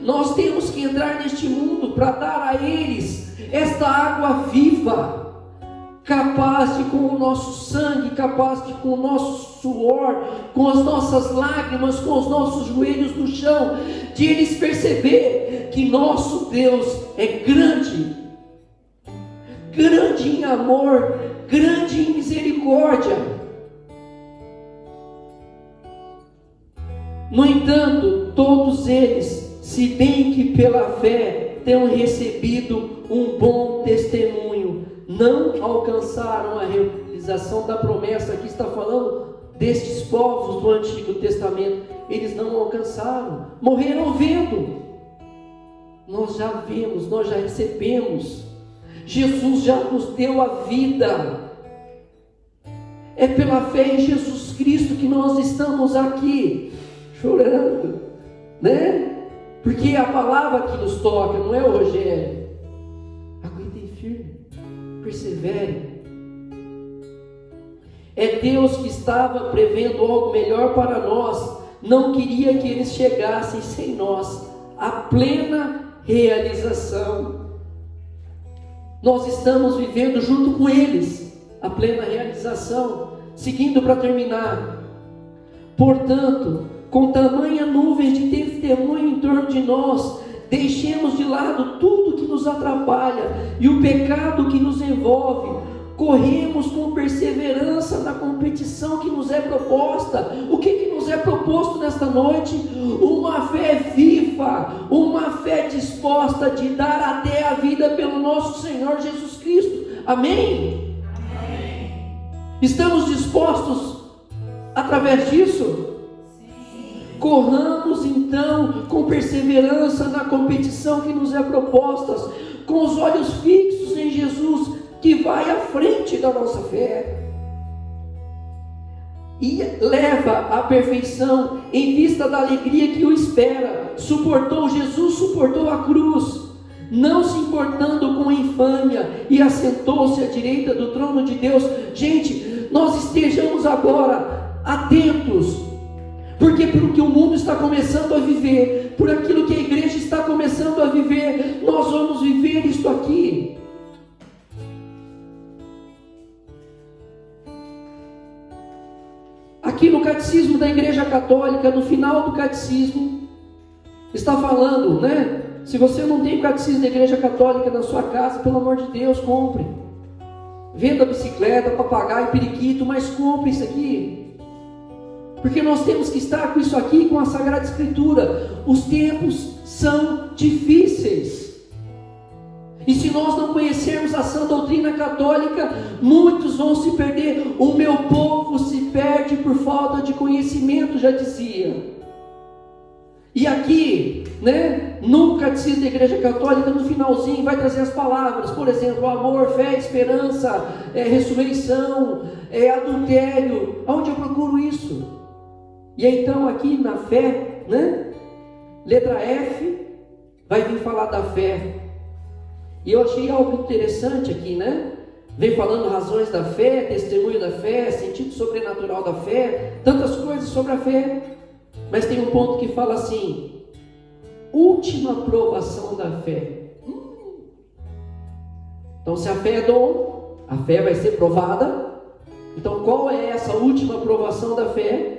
Nós temos que entrar neste mundo para dar a eles esta água viva, capaz de, com o nosso sangue, capaz de, com o nosso suor, com as nossas lágrimas, com os nossos joelhos no chão, de eles perceber que nosso Deus é grande, grande em amor, grande em misericórdia. No entanto, todos eles, se bem que pela fé tenham recebido um bom testemunho, não alcançaram a realização da promessa. Aqui está falando destes povos do Antigo Testamento. Eles não alcançaram, morreram vendo. Nós já vemos, nós já recebemos. Jesus já nos deu a vida. É pela fé em Jesus Cristo que nós estamos aqui chorando, né? Porque é a palavra que nos toca, não é o Rogério. Aguentem firme, persevere. É Deus que estava prevendo algo melhor para nós. Não queria que eles chegassem sem nós à plena realização. Nós estamos vivendo junto com eles a plena realização. Seguindo para terminar. Portanto, com tamanha nuvem de testemunho em torno de nós, deixemos de lado tudo que nos atrapalha e o pecado que nos envolve. Corremos com perseverança na competição que nos é proposta. O que nos é proposto nesta noite? Uma fé viva, uma fé disposta de dar até a vida pelo nosso Senhor Jesus Cristo. Amém? Amém. Estamos dispostos através disso? Corramos então com perseverança na competição que nos é proposta, com os olhos fixos em Jesus, que vai à frente da nossa fé e leva à perfeição em vista da alegria que o espera. Jesus suportou a cruz, não se importando com a infâmia, e assentou-se à direita do trono de Deus. Gente, nós estejamos agora atentos, porque pelo que o mundo está começando a viver, por aquilo que a igreja está começando a viver, nós vamos viver isto aqui. Aqui no catecismo da Igreja Católica, no final do catecismo, está falando, né? Se você não tem o catecismo da Igreja Católica na sua casa, pelo amor de Deus, compre. Venda bicicleta, papagaio, periquito, mas compre isso aqui. Porque nós temos que estar com isso aqui, com a Sagrada Escritura. Os tempos são difíceis. E se nós não conhecermos a sã doutrina católica, muitos vão se perder. O meu povo se perde por falta de conhecimento, já dizia. E aqui, né, no catecismo da Igreja Católica, no finalzinho, vai trazer as palavras, por exemplo, amor, fé, esperança, ressurreição, adultério. Onde eu procuro isso? E então aqui na fé, né, letra F, vai vir falar da fé. E eu achei algo interessante aqui, né? Vem falando razões da fé, testemunho da fé, sentido sobrenatural da fé, tantas coisas sobre a fé. Mas tem um ponto que fala assim: última provação da fé. Então, se a fé é dom, a fé vai ser provada. Então, qual é essa última provação da fé?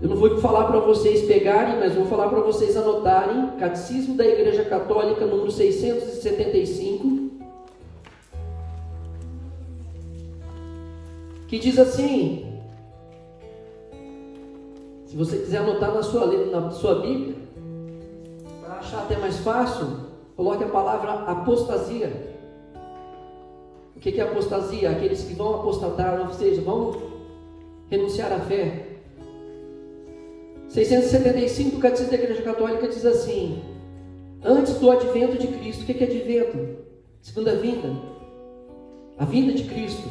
Eu não vou falar para vocês pegarem, mas vou falar para vocês anotarem. Catecismo da Igreja Católica, número 675, que diz assim, se você quiser anotar na sua Bíblia, para achar até mais fácil, coloque a palavra apostasia. O que é apostasia? Aqueles que vão apostatar, ou seja, vão renunciar à fé. 675 do Catecismo da Igreja Católica diz assim: antes do advento de Cristo. O que é advento? Segunda vinda. A vinda de Cristo.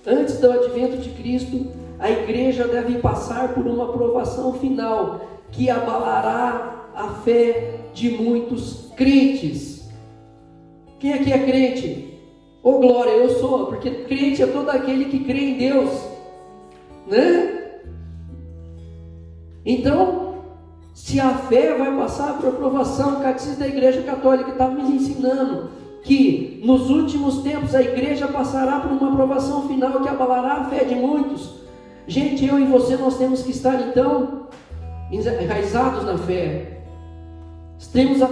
Antes do advento de Cristo, a igreja deve passar por uma provação final que abalará a fé de muitos crentes. Quem aqui é crente? Oh glória, eu sou, porque crente é todo aquele que crê em Deus, né? Então, se a fé vai passar por aprovação, o Catecismo da Igreja Católica está me ensinando que nos últimos tempos a igreja passará por uma aprovação final que abalará a fé de muitos. Gente, eu e você, nós temos que estar então enraizados na fé. Estejamos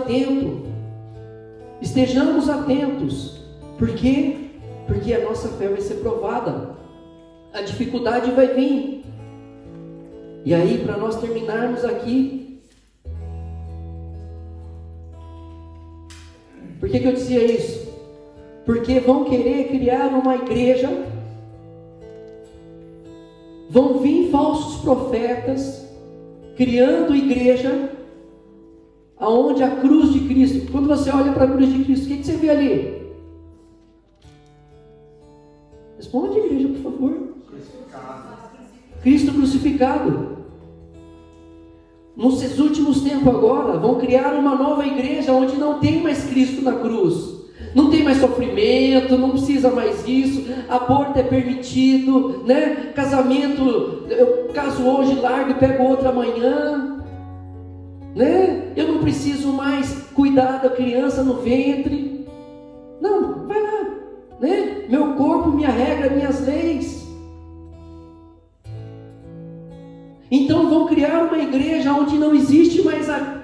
atentos. Por quê? Porque a nossa fé vai ser provada. A dificuldade vai vir. E aí, para nós terminarmos aqui, por que eu dizia isso? Porque vão querer criar uma igreja, vão vir falsos profetas, criando igreja, aonde a cruz de Cristo, quando você olha para a cruz de Cristo, o que você vê ali? Responde, igreja, por favor. Cristo crucificado. Nos últimos tempos agora, vão criar uma nova igreja onde não tem mais Cristo na cruz. Não tem mais sofrimento, não precisa mais isso. Aborto é permitido, né? Casamento, eu caso hoje, largo e pego outro amanhã, né? Eu não preciso mais cuidar da criança no ventre. Não, vai lá, né? Meu corpo, minha regra, minhas leis. Então vão criar uma igreja onde não existe mais a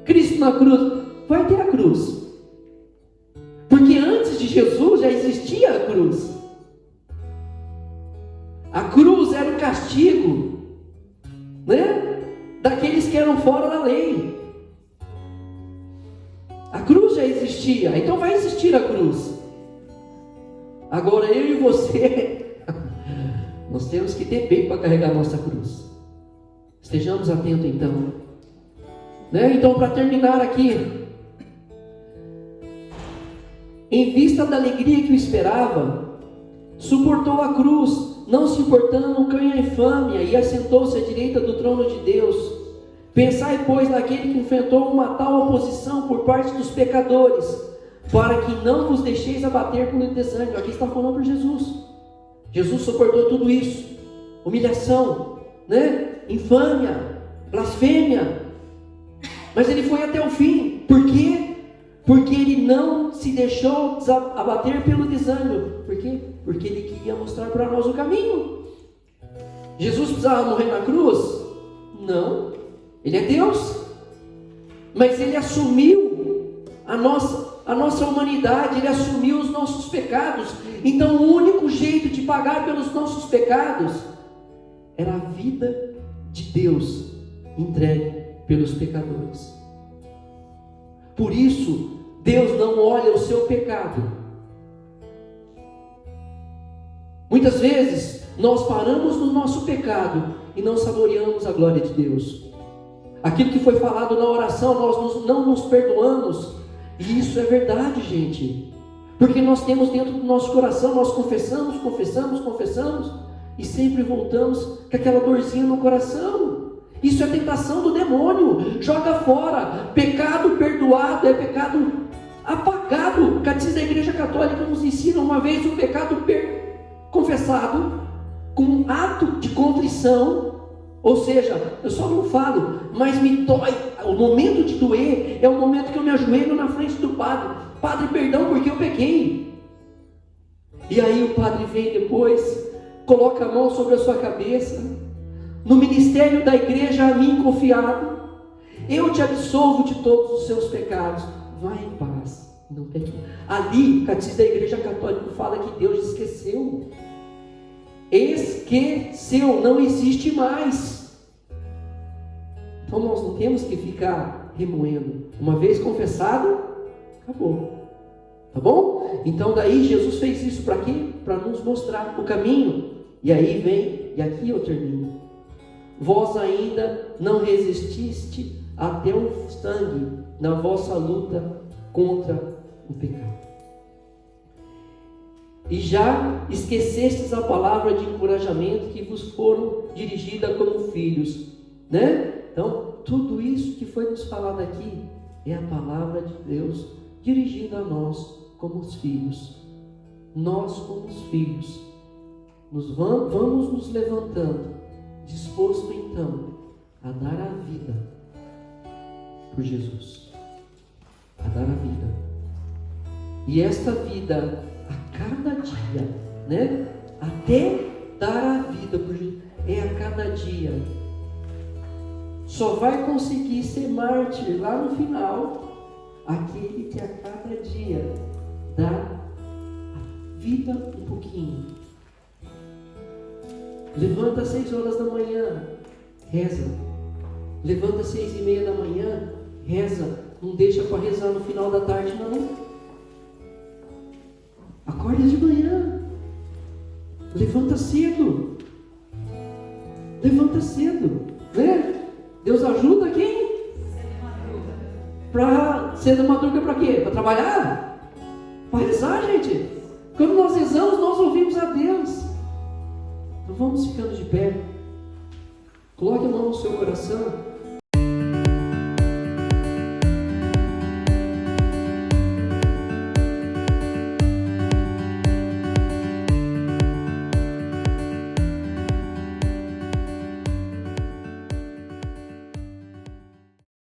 Cristo na cruz. Vai ter a cruz, porque antes de Jesus já existia a cruz. A cruz era o castigo, né, daqueles que eram fora da lei. A cruz já existia, então vai existir a cruz. Agora eu e você nós temos que ter peito para carregar a nossa cruz. Estejamos atentos então, né? Então, para terminar aqui, em vista da alegria que o esperava, suportou a cruz, não se importando com a infâmia, e assentou-se à direita do trono de Deus. Pensai, pois, naquele que enfrentou uma tal oposição por parte dos pecadores, para que não vos deixeis abater pelo desânimo. Aqui está falando por Jesus. Jesus suportou tudo isso, humilhação, infâmia, blasfêmia, mas ele foi até o fim. Por quê? Porque ele não se deixou abater pelo desânimo. Por quê? Porque ele queria mostrar para nós o caminho. Jesus precisava morrer na cruz? Não, ele é Deus, mas ele assumiu a nossa humanidade, ele assumiu os nossos pecados. Então o único jeito de pagar pelos nossos pecados era a vida de Deus entregue pelos pecadores. Por isso Deus não olha o seu pecado. Muitas vezes nós paramos no nosso pecado e não saboreamos a glória de Deus. Aquilo que foi falado na oração, nós não nos perdoamos. E isso é verdade, gente, porque nós temos dentro do nosso coração, nós confessamos, e sempre voltamos com aquela dorzinha no coração. Isso é tentação do demônio. Joga fora. Pecado perdoado é pecado apagado. O Catecismo da Igreja Católica nos ensina uma vez o pecado confessado com um ato de contrição. Ou seja, eu só não falo, mas me dói. O momento de doer é o momento que eu me ajoelho na frente do padre. Padre, perdão porque eu pequei. E aí o padre vem depois, coloca a mão sobre a sua cabeça. No ministério da igreja a mim confiado, eu te absolvo de todos os seus pecados. Vai em paz, não peque. Ali, o Catecismo da Igreja Católica fala que Deus esqueceu. Esqueceu, não existe mais. Então nós não temos que ficar remoendo. Uma vez confessado, acabou. Tá bom? Então daí Jesus fez isso para quê? Para nos mostrar o caminho. E aí vem, e aqui eu termino. Vós ainda não resististe até o sangue na vossa luta contra o pecado. E já esquecestes a palavra de encorajamento que vos foram dirigida como filhos, Então, tudo isso que foi nos falado aqui é a palavra de Deus dirigida a nós como os filhos. Nós como os filhos vamos nos levantando, disposto então a dar a vida por Jesus, a dar a vida. E esta vida a cada dia, até dar a vida por Jesus, é a cada dia. Só vai conseguir ser mártir lá no final aquele que a cada dia dá a vida um pouquinho. Levanta às 6 horas da manhã, reza. Levanta às 6:30 da manhã, reza. Não deixa para rezar no final da tarde, não. Acorda de manhã. Levanta cedo. Levanta cedo, Deus ajuda quem? Para ser de madruga para quê? Para trabalhar? Para rezar, gente. Quando nós rezamos, nós ouvimos a Deus. Então vamos ficando de pé. Coloque a mão no seu coração.